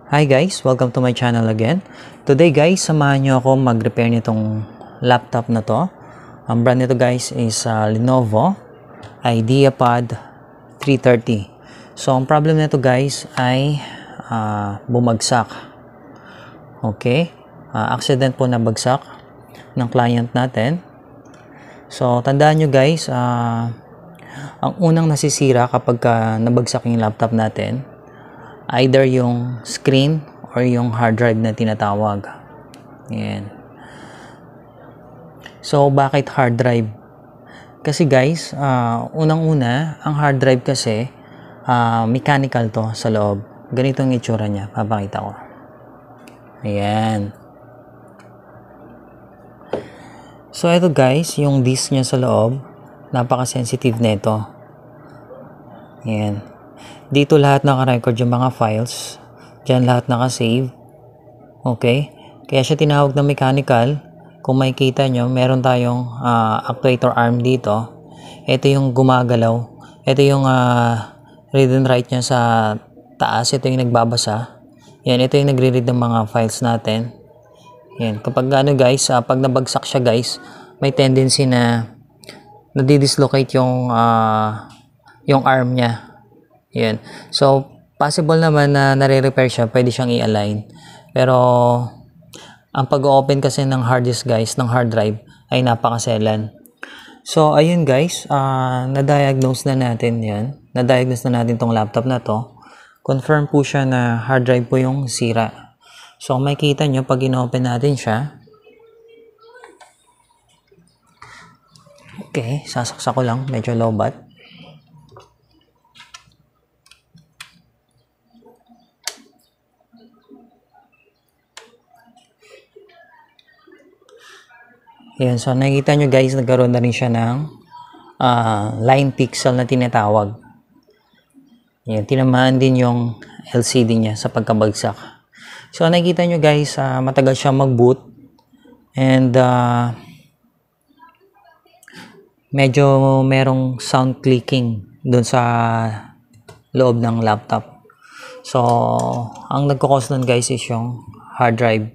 Hi guys, welcome to my channel again. Today guys, samahan nyo ako mag-repair nitong laptop na to. Ang brand nito guys is Lenovo IdeaPad 330. So ang problem nito guys ay bumagsak. Okay, accident po na bagsak ng client natin. So tandaan nyo guys, ang unang nasisira kapag nabagsak yung laptop natin, either yung screen or yung hard drive na tinatawag. Yan. So, bakit hard drive? Kasi guys, unang-una, ang hard drive kasi, mechanical to sa loob. Ganito ang itsura niya. Papakita ko. Ayan. So, ito guys, yung disk niya sa loob, napaka-sensitive nito. Ayan. Dito lahat naka-record yung mga files. Diyan lahat naka-save. Okay? Kaya siya tinawag na mechanical. Kung makikita nyo, meron tayong actuator arm dito. Ito yung gumagalaw. Ito yung read and write niya sa taas. Ito yung nagbabasa. Yan, ito yung nagre-read ng mga files natin. Yan. Kapag guys, pag nabagsak siya guys, may tendency na nadidislocate yung arm niya. Yan. So, possible naman na nare-repair siya, pwede siyang i-align. Pero, ang pag-open kasi ng hard disk guys, ng hard drive, ay napakaselan. So, ayun guys, na-diagnose na natin yan. Na-diagnose na natin tong laptop na to. Confirm po siya na hard drive po yung sira. So, makikita nyo, pag in-open natin siya, okay, sasaksak ko lang, medyo low-bat. Ayan, so nakikita nyo guys, nagkaroon na rin siya ng line pixel na tinatawag. Ayan, tinamaan din yung LCD niya sa pagkabagsak. So nakikita nyo guys, matagal siya mag-boot. And medyo merong sound clicking dun sa loob ng laptop. So, ang nagkakos nun guys is yung hard drive.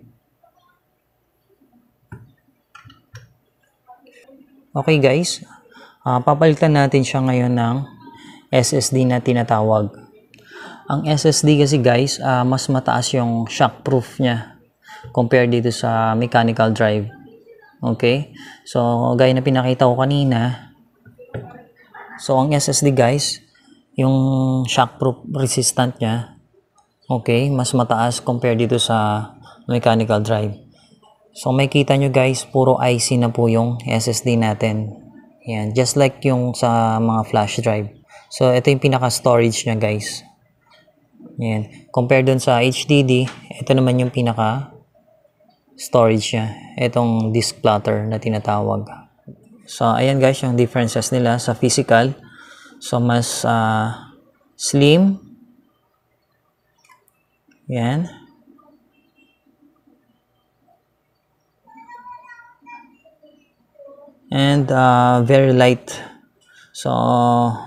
Okay guys, papalitan natin siya ngayon ng SSD na tinatawag. Ang SSD kasi guys, mas mataas yung shockproof niya compared dito sa mechanical drive. Okay? So, gaya na pinakita ko kanina, so ang SSD guys, yung shockproof resistant niya, okay, mas mataas compared dito sa mechanical drive. So, makikita nyo guys, puro IC na po yung SSD natin. Yan, just like yung sa mga flash drive. So, ito yung pinaka-storage niya guys. Yan. Compare dun sa HDD, ito naman yung pinaka-storage niya. Itong disk plotter na tinatawag. So, ayan guys, yung differences nila sa physical. So, mas slim. Yan. And very light. So,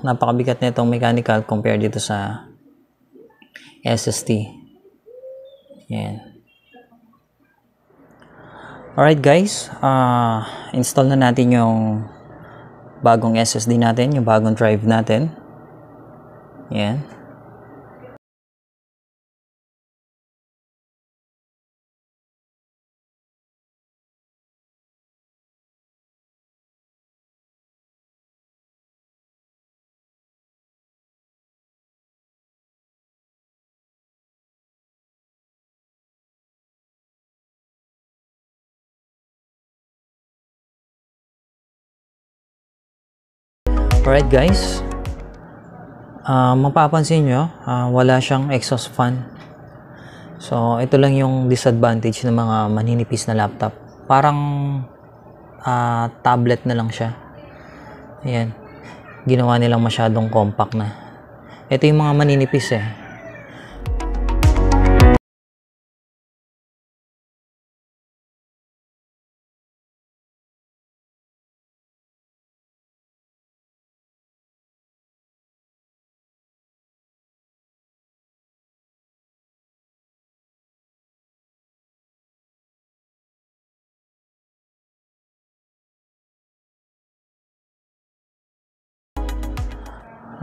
napakabigat na itong mechanical compared dito sa SSD. Yan. Alright guys, install na natin yung bagong SSD natin, yung bagong drive natin. Yan. Alright guys, mapapansin nyo, wala siyang exhaust fan. So, ito lang yung disadvantage ng mga maninipis na laptop. Parang tablet na lang siya. Ayan. Ginawa nilang masyadong compact na. Ito yung mga maninipis eh.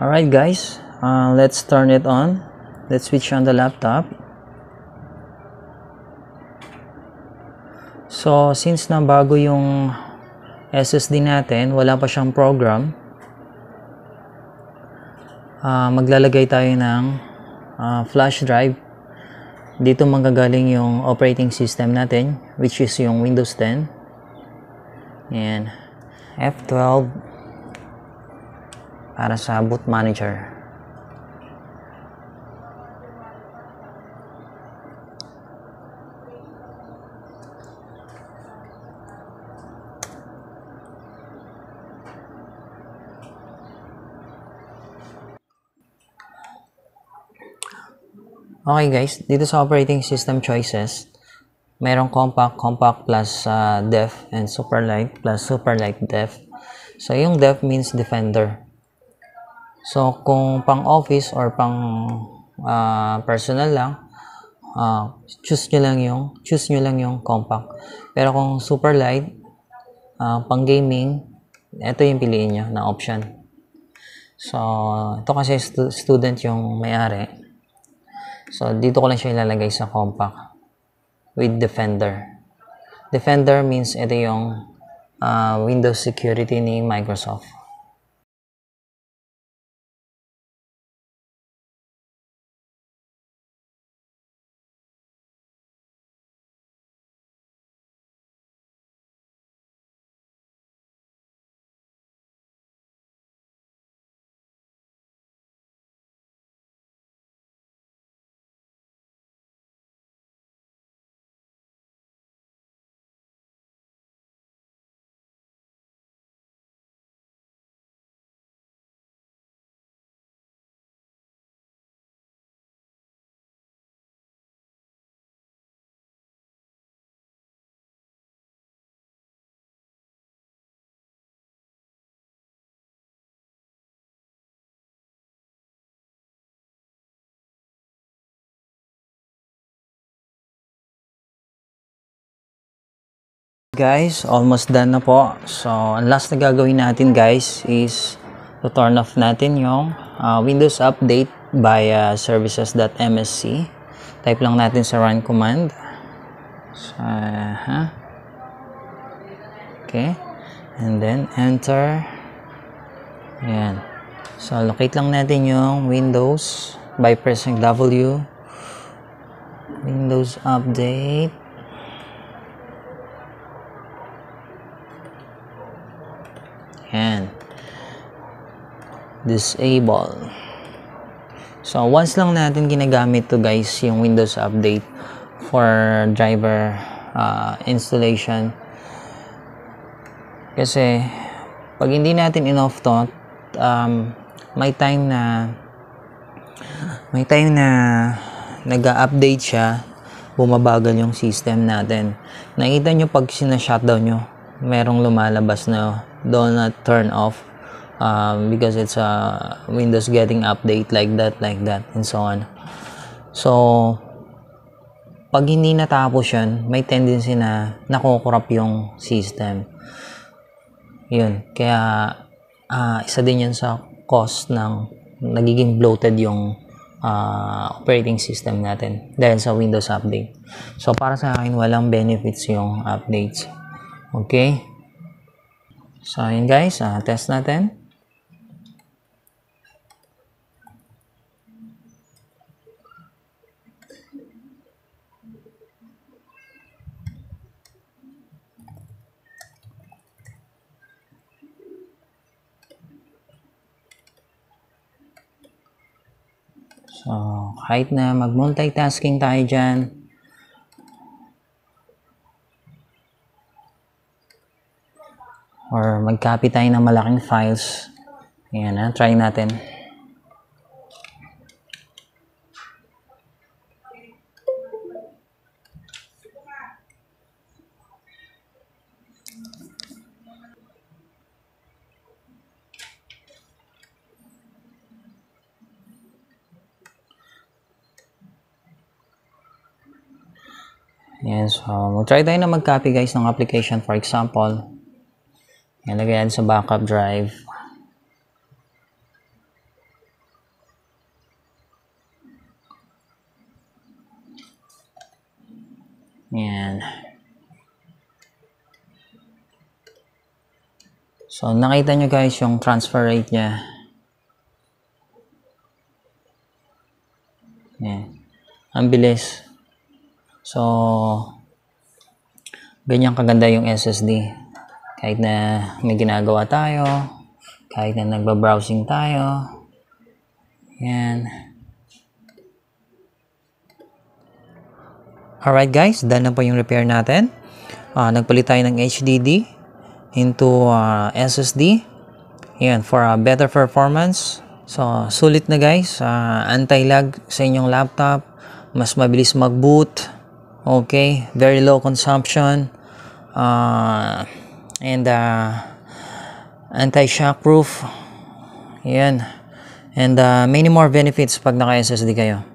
Alright guys, let's turn it on. Let's switch on the laptop. So since na bago yung SSD natin, wala pa siyang program, maglalagay tayo ng flash drive. Dito manggagaling yung operating system natin, which is yung Windows 10. Ayan, F12 para sa boot manager. Okay guys, dito sa operating system choices, merong compact, compact plus def, and super light plus super light def. So yung def means defender. So kung pang office or pang personal lang, choose nyo lang yung compact. Pero kung super light, pang gaming, ito yung piliin nyo na option. So ito kasi student yung may-ari. So, dito ko lang siya ilalagay sa compact with Defender. Defender means ito yung Windows security ni Microsoft. Guys, almost done na po. So, ang last na gagawin natin guys is to turn off natin yung Windows Update by services.msc. Type lang natin sa run command. So, okay. And then, enter. Ayan. So, locate lang natin yung Windows by pressing W. Windows Update. Ayan. Disable. So, once lang natin ginagamit to guys, yung Windows Update for driver installation. Kasi, pag hindi natin in-off to, may time na nag-update siya, bumabagal yung system natin. Nakita nyo pag sina-shutdown nyo, merong lumalabas na do not turn off because it's Windows getting update like that, and so on. So, pag hindi natapos yan, may tendency na nakukurap yung system. Yun. Kaya, isa din yan sa cost ng nagiging bloated yung operating system natin dahil sa Windows Update. So, para sa akin, walang benefits yung updates. Okay? So, yun guys, test natin. So, kahit na mag-multitasking tayo dyan, or mag-copy tayo ng malaking files. Ayan na, try natin. Ayan, so mag-try tayo na mag-copy guys ng application, for example. Ayan, lagay yan sa backup drive. Yan. So, nakita nyo guys yung transfer rate niya. Yan. Ang bilis. So, ganyan kaganda yung SSD. Kahit na may ginagawa tayo, kahit na nagba-browsing tayo. Yan. Alright guys, done na po yung repair natin. Nagpalit tayo ng HDD into SSD. Yan, for a better performance. So, sulit na guys. Anti-lag sa inyong laptop. Mas mabilis mag-boot. Okay, very low consumption. And anti-shock proof. Yan. And many more benefits pag naka-SSD kayo.